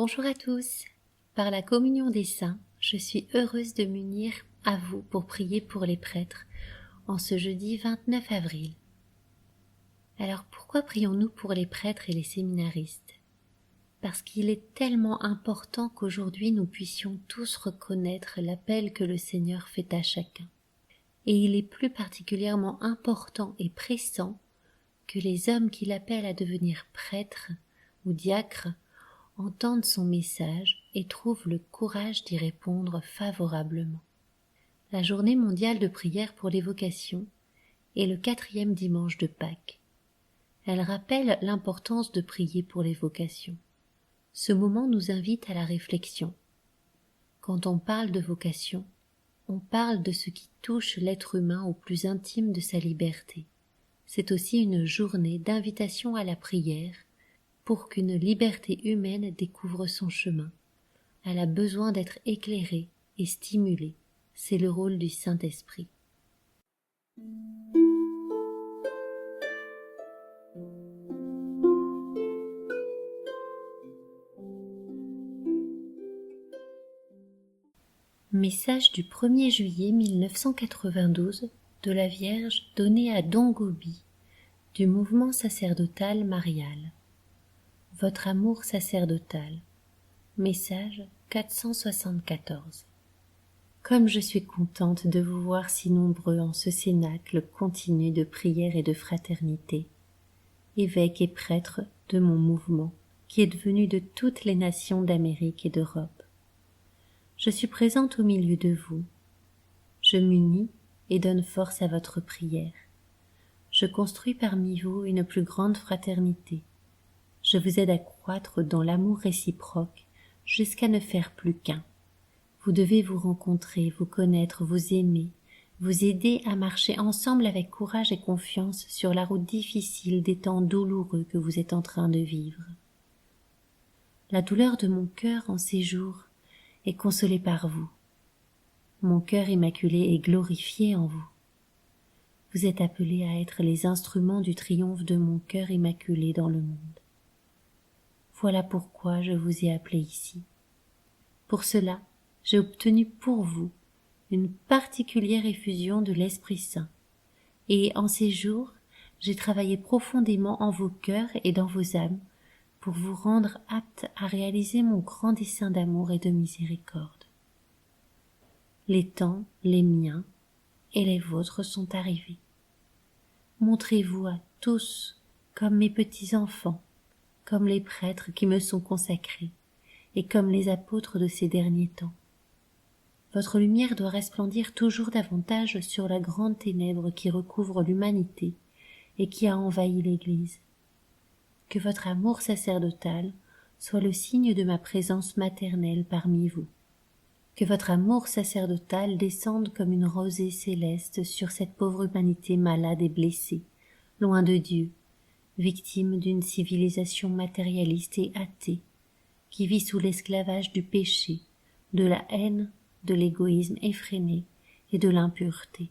Bonjour à tous. Par la communion des saints, je suis heureuse de m'unir à vous pour prier pour les prêtres en ce jeudi 29 avril. Alors pourquoi prions-nous pour les prêtres et les séminaristes? Parce qu'il est tellement important qu'aujourd'hui nous puissions tous reconnaître l'appel que le Seigneur fait à chacun. Et il est plus particulièrement important et pressant que les hommes qui l'appellent à devenir prêtres ou diacres entendent son message et trouvent le courage d'y répondre favorablement. La journée mondiale de prière pour les vocations est le 4e dimanche de Pâques. Elle rappelle l'importance de prier pour les vocations. Ce moment nous invite à la réflexion. Quand on parle de vocation, on parle de ce qui touche l'être humain au plus intime de sa liberté. C'est aussi une journée d'invitation à la prière pour qu'une liberté humaine découvre son chemin. Elle a besoin d'être éclairée et stimulée. C'est le rôle du Saint-Esprit. Message du 1er juillet 1992 de la Vierge donné à Don Gobi du mouvement sacerdotal marial. Votre amour sacerdotal. Message 474. Comme je suis contente de vous voir si nombreux en ce cénacle continu de prière et de fraternité, évêques et prêtres de mon mouvement, qui est devenu de toutes les nations d'Amérique et d'Europe. Je suis présente au milieu de vous. Je m'unis et donne force à votre prière. Je construis parmi vous une plus grande fraternité. Je vous aide à croître dans l'amour réciproque jusqu'à ne faire plus qu'un. Vous devez vous rencontrer, vous connaître, vous aimer, vous aider à marcher ensemble avec courage et confiance sur la route difficile des temps douloureux que vous êtes en train de vivre. La douleur de mon cœur en ces jours est consolée par vous. Mon cœur immaculé est glorifié en vous. Vous êtes appelés à être les instruments du triomphe de mon cœur immaculé dans le monde. Voilà pourquoi je vous ai appelé ici. Pour cela, j'ai obtenu pour vous une particulière effusion de l'Esprit Saint, et en ces jours, j'ai travaillé profondément en vos cœurs et dans vos âmes pour vous rendre aptes à réaliser mon grand dessein d'amour et de miséricorde. Les temps, les miens et les vôtres sont arrivés. Montrez-vous à tous comme mes petits-enfants, comme les prêtres qui me sont consacrés, et comme les apôtres de ces derniers temps. Votre lumière doit resplendir toujours davantage sur la grande ténèbre qui recouvre l'humanité et qui a envahi l'Église. Que votre amour sacerdotal soit le signe de ma présence maternelle parmi vous. Que votre amour sacerdotal descende comme une rosée céleste sur cette pauvre humanité malade et blessée, loin de Dieu, victime d'une civilisation matérialiste et athée, qui vit sous l'esclavage du péché, de la haine, de l'égoïsme effréné et de l'impureté.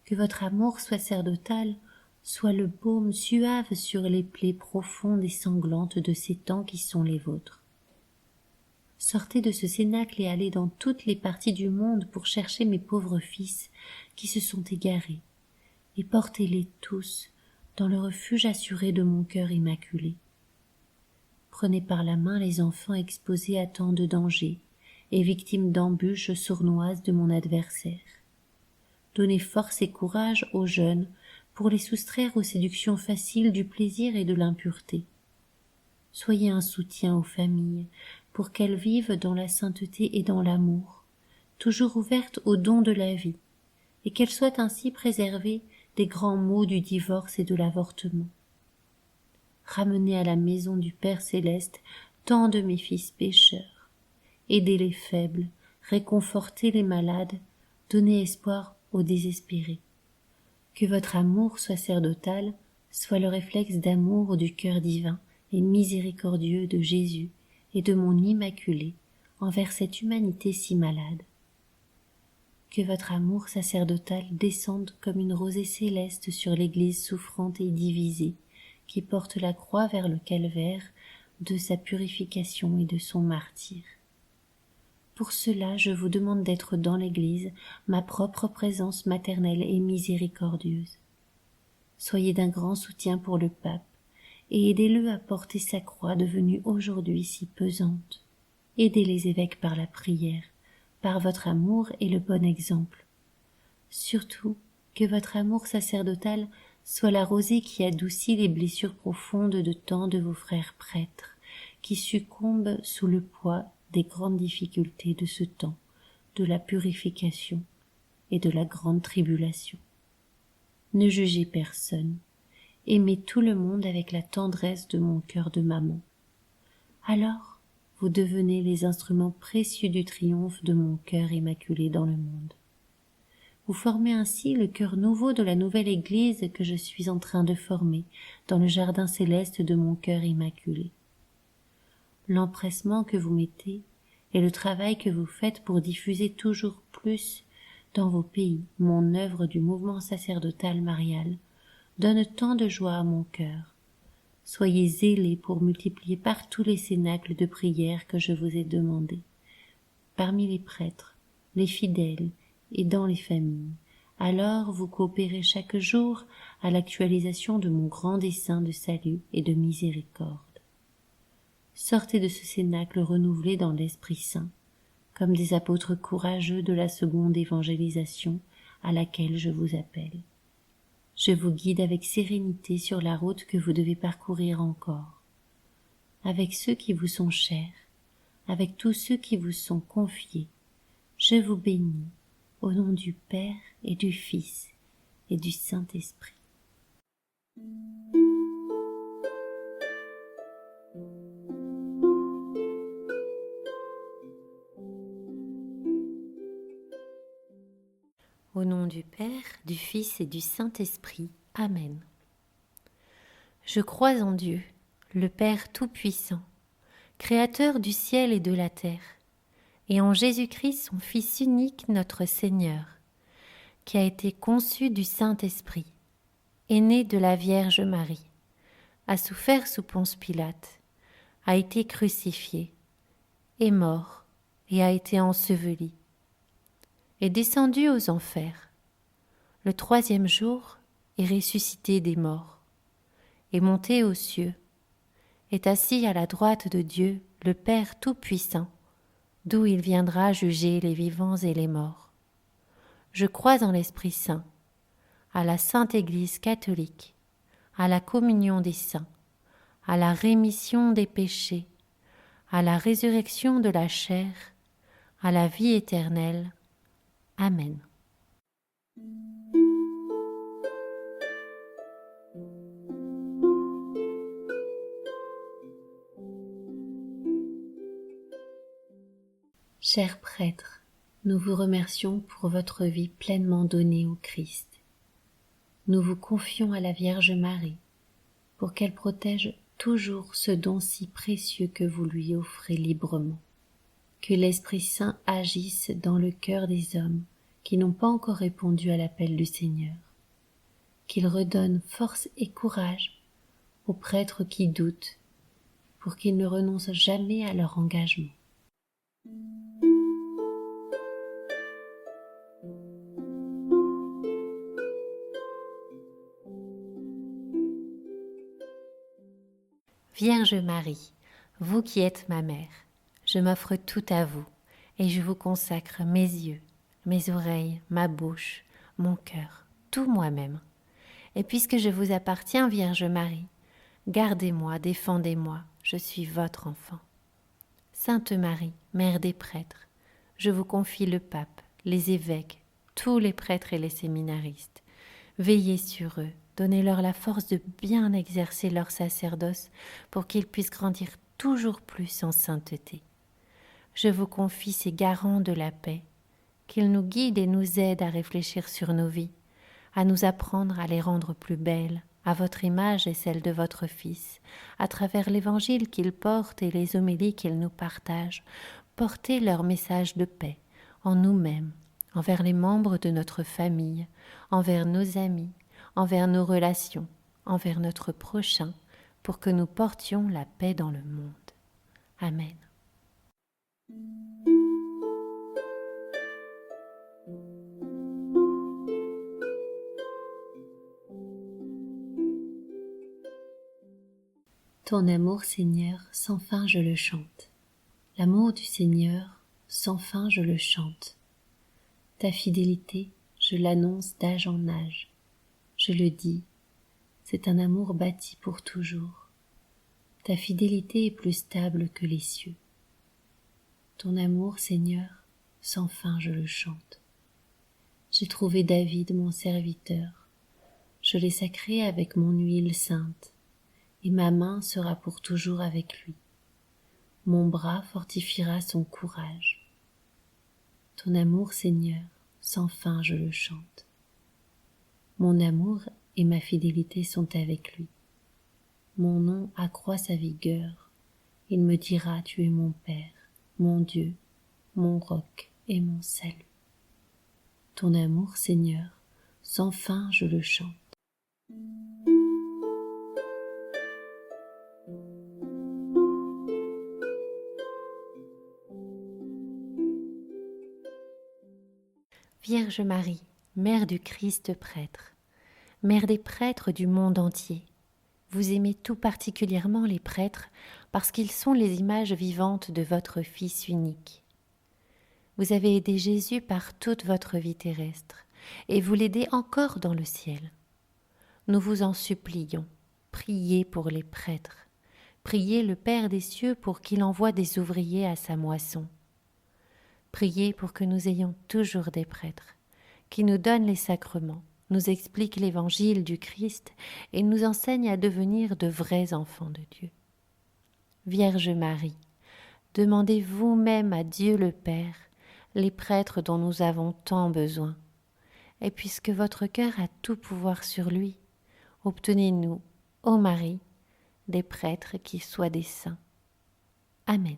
Que votre amour sacerdotal soit le baume suave sur les plaies profondes et sanglantes de ces temps qui sont les vôtres. Sortez de ce cénacle et allez dans toutes les parties du monde pour chercher mes pauvres fils qui se sont égarés, et portez-les tous dans le refuge assuré de mon cœur immaculé. Prenez par la main les enfants exposés à tant de dangers et victimes d'embûches sournoises de mon adversaire. Donnez force et courage aux jeunes pour les soustraire aux séductions faciles du plaisir et de l'impureté. Soyez un soutien aux familles pour qu'elles vivent dans la sainteté et dans l'amour, toujours ouvertes aux dons de la vie, et qu'elles soient ainsi préservées des grands maux du divorce et de l'avortement. Ramenez à la maison du Père céleste tant de mes fils pécheurs. Aidez les faibles, réconfortez les malades, donnez espoir aux désespérés. Que votre amour sacerdotal soit le réflexe d'amour du cœur divin et miséricordieux de Jésus et de mon Immaculée envers cette humanité si malade. Que votre amour sacerdotal descende comme une rosée céleste sur l'Église souffrante et divisée, qui porte la croix vers le calvaire de sa purification et de son martyre. Pour cela, je vous demande d'être dans l'Église ma propre présence maternelle et miséricordieuse. Soyez d'un grand soutien pour le pape et aidez-le à porter sa croix devenue aujourd'hui si pesante. Aidez les évêques par la prière, par votre amour et le bon exemple. Surtout, que votre amour sacerdotal soit la rosée qui adoucit les blessures profondes de tant de vos frères prêtres, qui succombent sous le poids des grandes difficultés de ce temps, de la purification et de la grande tribulation. Ne jugez personne, aimez tout le monde avec la tendresse de mon cœur de maman. Alors, vous devenez les instruments précieux du triomphe de mon cœur immaculé dans le monde. Vous formez ainsi le cœur nouveau de la nouvelle Église que je suis en train de former dans le jardin céleste de mon cœur immaculé. L'empressement que vous mettez et le travail que vous faites pour diffuser toujours plus dans vos pays mon œuvre du mouvement sacerdotal marial donnent tant de joie à mon cœur. Soyez zélés pour multiplier partout les cénacles de prière que je vous ai demandés, parmi les prêtres, les fidèles et dans les familles. Alors vous coopérez chaque jour à l'actualisation de mon grand dessein de salut et de miséricorde. Sortez de ce cénacle renouvelé dans l'Esprit Saint, comme des apôtres courageux de la seconde évangélisation à laquelle je vous appelle. Je vous guide avec sérénité sur la route que vous devez parcourir encore, avec ceux qui vous sont chers, avec tous ceux qui vous sont confiés. Je vous bénis au nom du Père et du Fils et du Saint-Esprit. Au nom du Père, du Fils et du Saint-Esprit. Amen. Je crois en Dieu, le Père Tout-Puissant, Créateur du ciel et de la terre, et en Jésus-Christ, son Fils unique, notre Seigneur, qui a été conçu du Saint-Esprit, est né de la Vierge Marie, a souffert sous Ponce Pilate, a été crucifié, est mort et a été enseveli, est descendu aux enfers. Le troisième jour est ressuscité des morts, est monté aux cieux, est assis à la droite de Dieu, le Père Tout-Puissant, d'où il viendra juger les vivants et les morts. Je crois en l'Esprit Saint, à la Sainte Église catholique, à la communion des saints, à la rémission des péchés, à la résurrection de la chair, à la vie éternelle. Amen. Chers prêtres, nous vous remercions pour votre vie pleinement donnée au Christ. Nous vous confions à la Vierge Marie pour qu'elle protège toujours ce don si précieux que vous lui offrez librement. Que l'Esprit Saint agisse dans le cœur des hommes qui n'ont pas encore répondu à l'appel du Seigneur. Qu'il redonne force et courage aux prêtres qui doutent pour qu'ils ne renoncent jamais à leur engagement. Vierge Marie, vous qui êtes ma mère, je m'offre tout à vous et je vous consacre mes yeux, mes oreilles, ma bouche, mon cœur, tout moi-même. Et puisque je vous appartiens, Vierge Marie, gardez-moi, défendez-moi, je suis votre enfant. Sainte Marie, Mère des prêtres, je vous confie le pape, les évêques, tous les prêtres et les séminaristes. Veillez sur eux, donnez-leur la force de bien exercer leur sacerdoce pour qu'ils puissent grandir toujours plus en sainteté. Je vous confie ces garants de la paix, qu'ils nous guident et nous aident à réfléchir sur nos vies, à nous apprendre à les rendre plus belles, à votre image et celle de votre Fils, à travers l'Évangile qu'ils portent et les homélies qu'ils nous partagent, porter leur message de paix en nous-mêmes, envers les membres de notre famille, envers nos amis, envers nos relations, envers notre prochain, pour que nous portions la paix dans le monde. Amen. Ton amour, Seigneur, sans fin je le chante. L'amour du Seigneur, sans fin je le chante. Ta fidélité, je l'annonce d'âge en âge. Je le dis, c'est un amour bâti pour toujours. Ta fidélité est plus stable que les cieux. Ton amour, Seigneur, sans fin je le chante. J'ai trouvé David, mon serviteur. Je l'ai sacré avec mon huile sainte, et ma main sera pour toujours avec lui. Mon bras fortifiera son courage. Ton amour, Seigneur, sans fin je le chante. Mon amour et ma fidélité sont avec lui. Mon nom accroît sa vigueur. Il me dira, tu es mon Père, mon Dieu, mon roc et mon salut. Ton amour, Seigneur, sans fin je le chante. Vierge Marie, Mère du Christ prêtre, Mère des prêtres du monde entier, vous aimez tout particulièrement les prêtres parce qu'ils sont les images vivantes de votre Fils unique. Vous avez aidé Jésus par toute votre vie terrestre et vous l'aidez encore dans le ciel. Nous vous en supplions, priez pour les prêtres, priez le Père des cieux pour qu'il envoie des ouvriers à sa moisson. Priez pour que nous ayons toujours des prêtres qui nous donnent les sacrements, nous expliquent l'évangile du Christ et nous enseignent à devenir de vrais enfants de Dieu. Vierge Marie, demandez vous-même à Dieu le Père les prêtres dont nous avons tant besoin. Et puisque votre cœur a tout pouvoir sur lui, obtenez-nous, ô Marie, des prêtres qui soient des saints. Amen.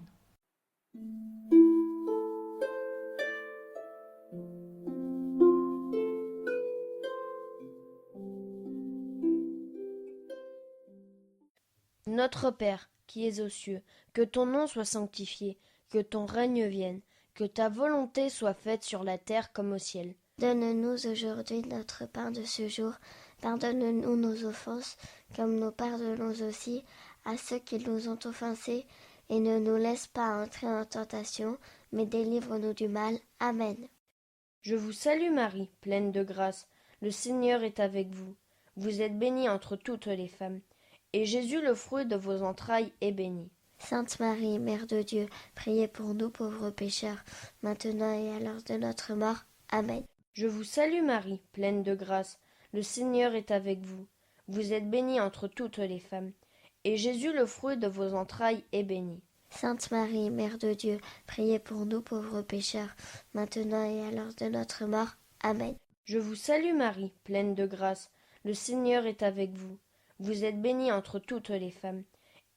Notre Père, qui es aux cieux, que ton nom soit sanctifié, que ton règne vienne, que ta volonté soit faite sur la terre comme au ciel. Donne-nous aujourd'hui notre pain de ce jour. Pardonne-nous nos offenses, comme nous pardonnons aussi à ceux qui nous ont offensés. Et ne nous laisse pas entrer en tentation, mais délivre-nous du mal. Amen. Je vous salue Marie, pleine de grâce. Le Seigneur est avec vous. Vous êtes bénie entre toutes les femmes. Et Jésus, le fruit de vos entrailles, est béni. Sainte Marie, Mère de Dieu, priez pour nous pauvres pécheurs, maintenant et à l'heure de notre mort. Amen. Je vous salue Marie, pleine de grâce. Le Seigneur est avec vous. Vous êtes bénie entre toutes les femmes. Et Jésus, le fruit de vos entrailles, est béni. Sainte Marie, Mère de Dieu, priez pour nous pauvres pécheurs, maintenant et à l'heure de notre mort. Amen. Je vous salue Marie, pleine de grâce. Le Seigneur est avec vous. Vous êtes bénie entre toutes les femmes.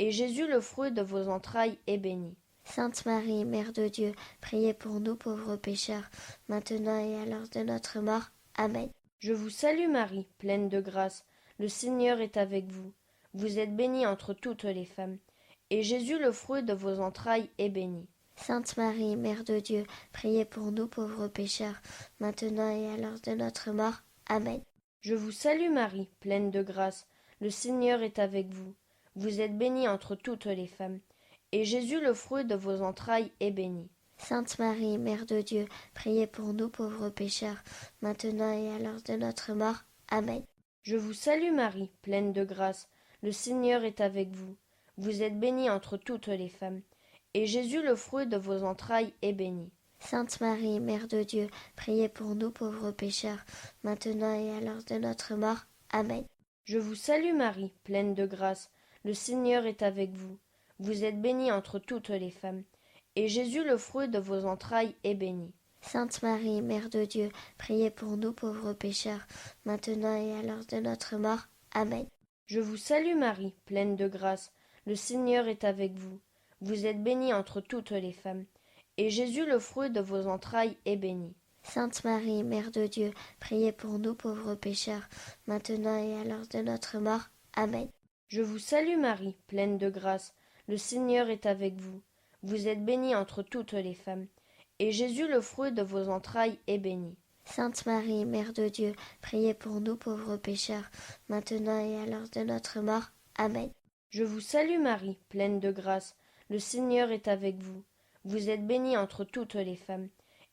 Et Jésus, le fruit de vos entrailles, est béni. Sainte Marie, Mère de Dieu, priez pour nous pauvres pécheurs, maintenant et à l'heure de notre mort. Amen. Je vous salue Marie, pleine de grâce. Le Seigneur est avec vous. Vous êtes bénie entre toutes les femmes. Et Jésus, le fruit de vos entrailles, est béni. Sainte Marie, Mère de Dieu, priez pour nous pauvres pécheurs, maintenant et à l'heure de notre mort. Amen. Je vous salue Marie, pleine de grâce. Le Seigneur est avec vous. Vous êtes bénie entre toutes les femmes. Et Jésus, le fruit de vos entrailles, est béni. Sainte Marie, Mère de Dieu, priez pour nous pauvres pécheurs, maintenant et à l'heure de notre mort. Amen. Je vous salue Marie, pleine de grâce. Le Seigneur est avec vous. Vous êtes bénie entre toutes les femmes. Et Jésus, le fruit de vos entrailles, est béni. Sainte Marie, Mère de Dieu, priez pour nous pauvres pécheurs, maintenant et à l'heure de notre mort. Amen. Je vous salue Marie, pleine de grâce. Le Seigneur est avec vous. Vous êtes bénie entre toutes les femmes. Et Jésus, le fruit de vos entrailles, est béni. Sainte Marie, Mère de Dieu, priez pour nous pauvres pécheurs, maintenant et à l'heure de notre mort. Amen. Je vous salue Marie, pleine de grâce. Le Seigneur est avec vous. Vous êtes bénie entre toutes les femmes. Et Jésus, le fruit de vos entrailles, est béni. Sainte Marie, Mère de Dieu, priez pour nous pauvres pécheurs, maintenant et à l'heure de notre mort. Amen. Je vous salue Marie, pleine de grâce. Le Seigneur est avec vous. Vous êtes bénie entre toutes les femmes. Et Jésus, le fruit de vos entrailles, est béni. Sainte Marie, Mère de Dieu, priez pour nous pauvres pécheurs, maintenant et à l'heure de notre mort. Amen. Je vous salue Marie, pleine de grâce. Le Seigneur est avec vous. Vous êtes bénie entre toutes les femmes.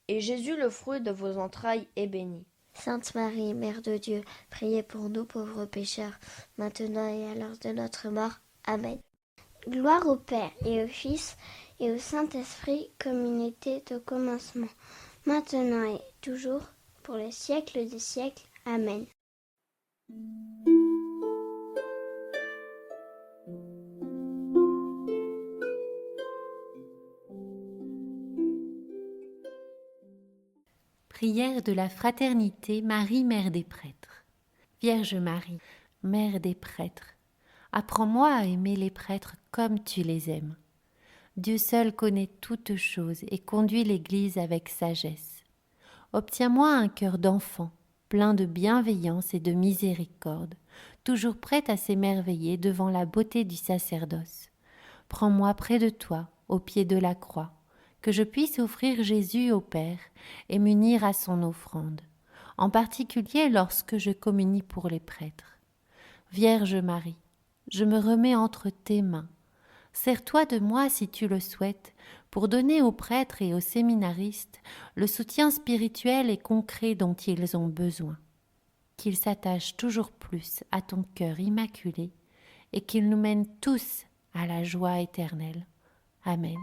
Et Jésus, le fruit de vos entrailles, est béni. Sainte Marie, Mère de Dieu, priez pour nous pauvres pécheurs, maintenant et à l'heure de notre mort. Amen. Gloire au Père et au Fils et au Saint-Esprit, comme il était au commencement, maintenant et toujours, pour les siècles des siècles. Amen. Prière de la Fraternité Marie, Mère des Prêtres. Vierge Marie, Mère des Prêtres, apprends-moi à aimer les prêtres comme tu les aimes. Dieu seul connaît toutes choses et conduit l'Église avec sagesse. Obtiens-moi un cœur d'enfant, plein de bienveillance et de miséricorde, toujours prêt à s'émerveiller devant la beauté du sacerdoce. Prends-moi près de toi, au pied de la croix, que je puisse offrir Jésus au Père et m'unir à son offrande, en particulier lorsque je communie pour les prêtres. Vierge Marie, je me remets entre tes mains. Sers-toi de moi si tu le souhaites, pour donner aux prêtres et aux séminaristes le soutien spirituel et concret dont ils ont besoin. Qu'ils s'attachent toujours plus à ton cœur immaculé et qu'ils nous mènent tous à la joie éternelle. Amen.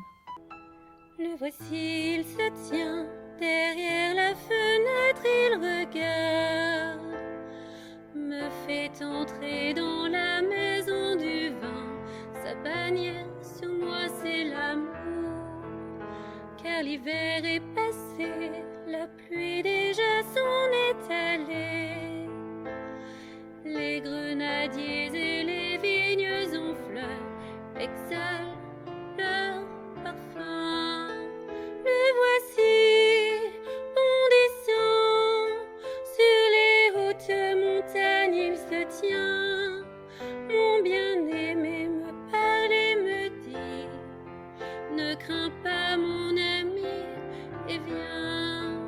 Le voici, il se tient derrière la fenêtre, il regarde, me fait entrer dans la maison du vin. Sa bannière sur moi, c'est l'amour, car l'hiver est passé, la pluie déjà s'en est allée. Les grenadiers et les vignes en fleurs exhalent leur parfum. Le voici, bondissant sur les hautes montagnes, il se tient. Mon bien-aimé me parle et me dit: ne crains pas mon ami, et viens.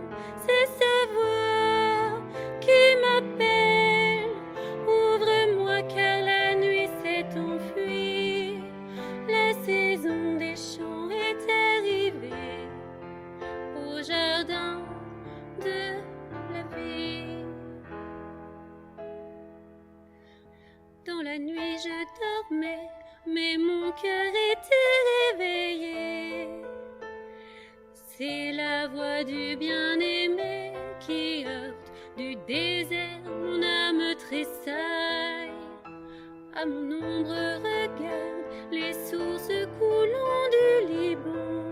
C'est sa voix qui m'appelle, ouvre-moi car la nuit s'est enfuie. La saison des champs est arrivée au jardin de la vie. Dans la nuit je dormais, mais mon cœur était réveillé. C'est la voix du bien-aimé qui heurte du désert, mon âme tressaille. À mon ombre regarde les sources coulant du Liban.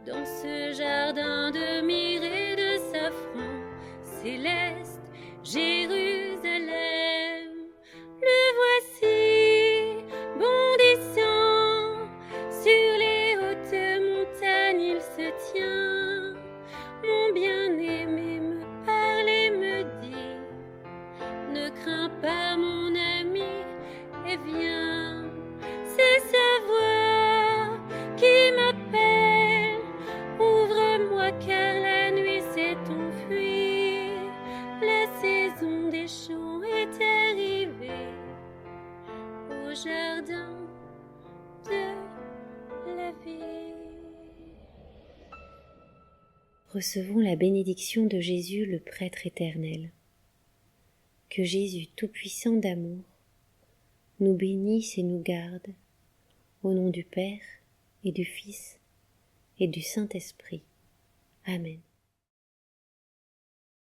Dans ce jardin de myrrhe et de safran, céleste Jérusalem, le voici, bondissant sur les hautes montagnes, il se tient. Mon bien-aimé me parle et me dit: ne crains pas mon ami, et viens. C'est sa voix qui m'appelle, ouvre-moi car la nuit s'est enfuie. La saison des champs est arrivée au jardin de la vie. Recevons la bénédiction de Jésus, le prêtre éternel. Que Jésus, tout-puissant d'amour, nous bénisse et nous garde, au nom du Père et du Fils et du Saint-Esprit. Amen.